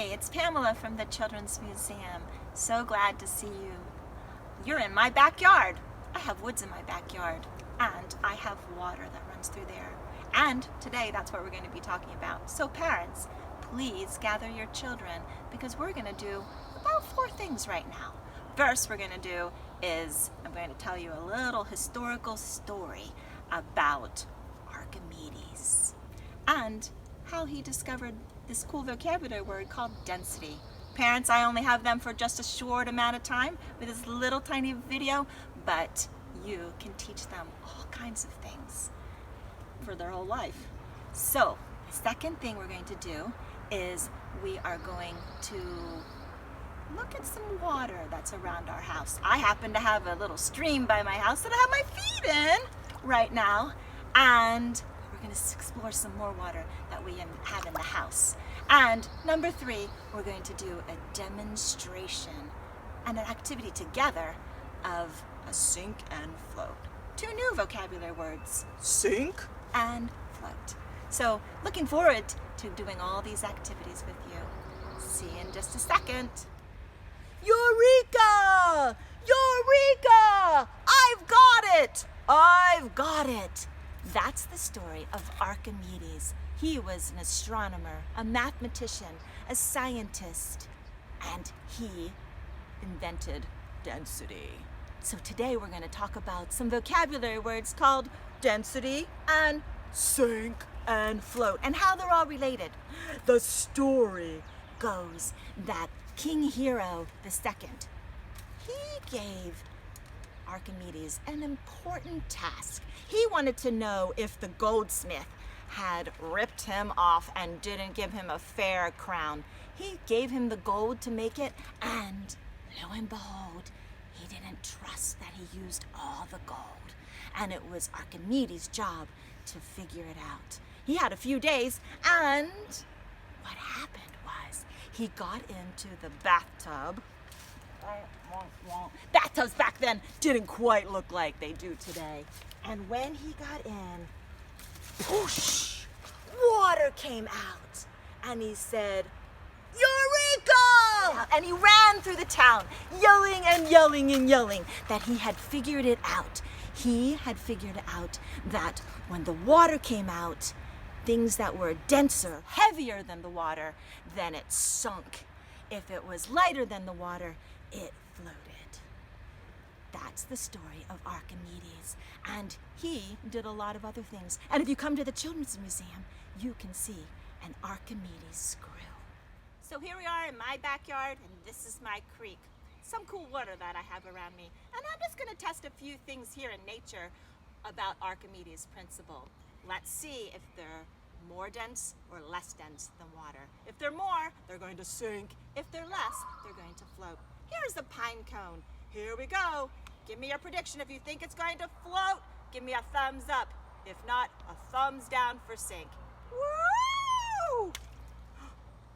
Hey, it's Pamela from the Children's Museum. So glad to see you. You're in my backyard. I have woods in my backyard, and I have water that runs through there. And today, that's what we're going to be talking about. So parents, please gather your children because we're going to do about 4 things right now. First, we're going to do is I'm going to tell you a little historical story about Archimedes and how he discovered this cool vocabulary word called density. Parents, I only have them for just a short amount of time with this little tiny video, but you can teach them all kinds of things for their whole life. So, the second thing we're going to do is we are going to look at some water that's around our house. I happen to have a little stream by my house that I have my feet in right now, and we're going to explore some more water that we have in the house. And number 3, we're going to do a demonstration and an activity together of a sink and float. 2 new vocabulary words, sink and float. So looking forward to doing all these activities with you. See you in just a second. Eureka! Eureka! I've got it! I've got it! That's the story of Archimedes. He was an astronomer, a mathematician, a scientist, and he invented density. So today we're going to talk about some vocabulary words called density and sink and float and how they're all related. The story goes that King Hero II, he gave Archimedes an important task. He wanted to know if the goldsmith had ripped him off and didn't give him a fair crown. He gave him the gold to make it, and lo and behold, he didn't trust that he used all the gold. And it was Archimedes' job to figure it out. He had a few days, and what happened was he got into the bathtub. Bathtubs back then didn't quite look like they do today. And when he got in, whoosh, water came out. And he said, Eureka! And he ran through the town, yelling and yelling and yelling that he had figured it out. He had figured out that when the water came out, things that were denser, heavier than the water, then it sunk. If it was lighter than the water, it floated. That's the story of Archimedes. And he did a lot of other things. And if you come to the Children's Museum, you can see an Archimedes screw. So here we are in my backyard, and this is my creek. Some cool water that I have around me. And I'm just going to test a few things here in nature about Archimedes' principle. Let's see if they're more dense or less dense than water. If they're more, they're going to sink. If they're less, they're going to float. Here's a pine cone. Here we go. Give me your prediction. If you think it's going to float, give me a thumbs up. If not, a thumbs down for sink. Woo!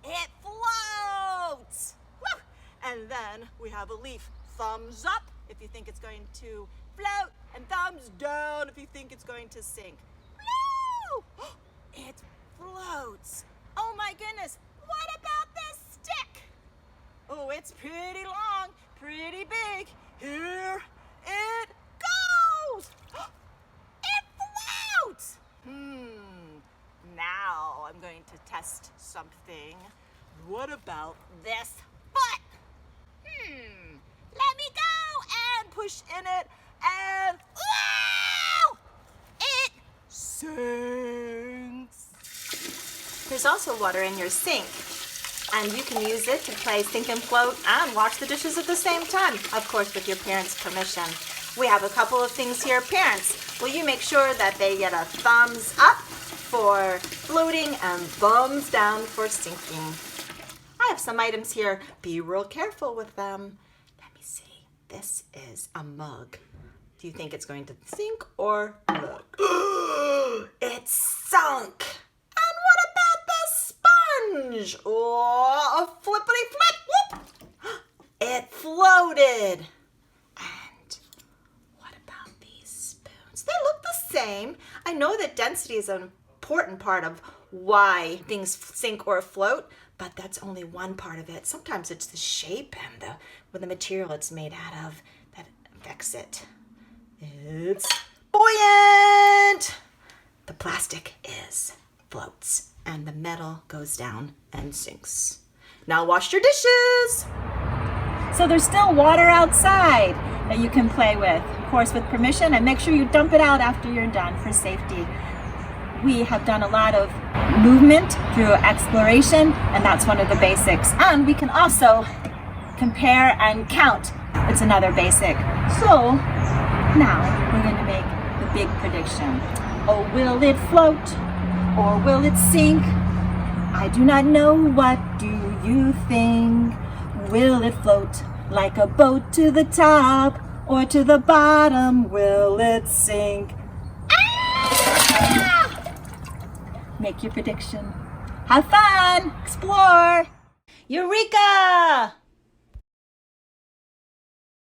It floats! Woo! And then we have a leaf. Thumbs up if you think it's going to float, and thumbs down if you think it's going to sink. Woo! It floats. Oh my goodness. What about this stick? Oh, it's pretty long, pretty big. Here it goes. It floats. Now I'm going to test something. What about this foot? Let me go and push in it and wow! It sinks. There's also water in your sink, and you can use it to play sink and float and wash the dishes at the same time, of course with your parents' permission. We have a couple of things here. Parents, will you make sure that they get a thumbs up for floating and thumbs down for sinking? I have some items here. Be real careful with them. Let me see. This is a mug. Do you think it's going to sink or float? It sunk! And what about the sponge? Oh, a flippity flip! Whoop! It floated! And what about these spoons? They look the same. I know that density is an important part of why things sink or float, but that's only one part of it. Sometimes it's the shape and the material it's made out of that affects it. It's buoyant. The plastic floats, and the metal goes down and sinks. Now wash your dishes. So there's still water outside that you can play with, of course with permission, and make sure you dump it out after you're done for safety. We have done a lot of movement through exploration, and that's one of the basics. And we can also compare and count. It's another basic. So now we're going to make the big prediction. Oh, will it float or will it sink? I do not know. What do you think? Will it float like a boat to the top, or to the bottom will it sink? Ah! Make your prediction. Have fun! Explore! Eureka!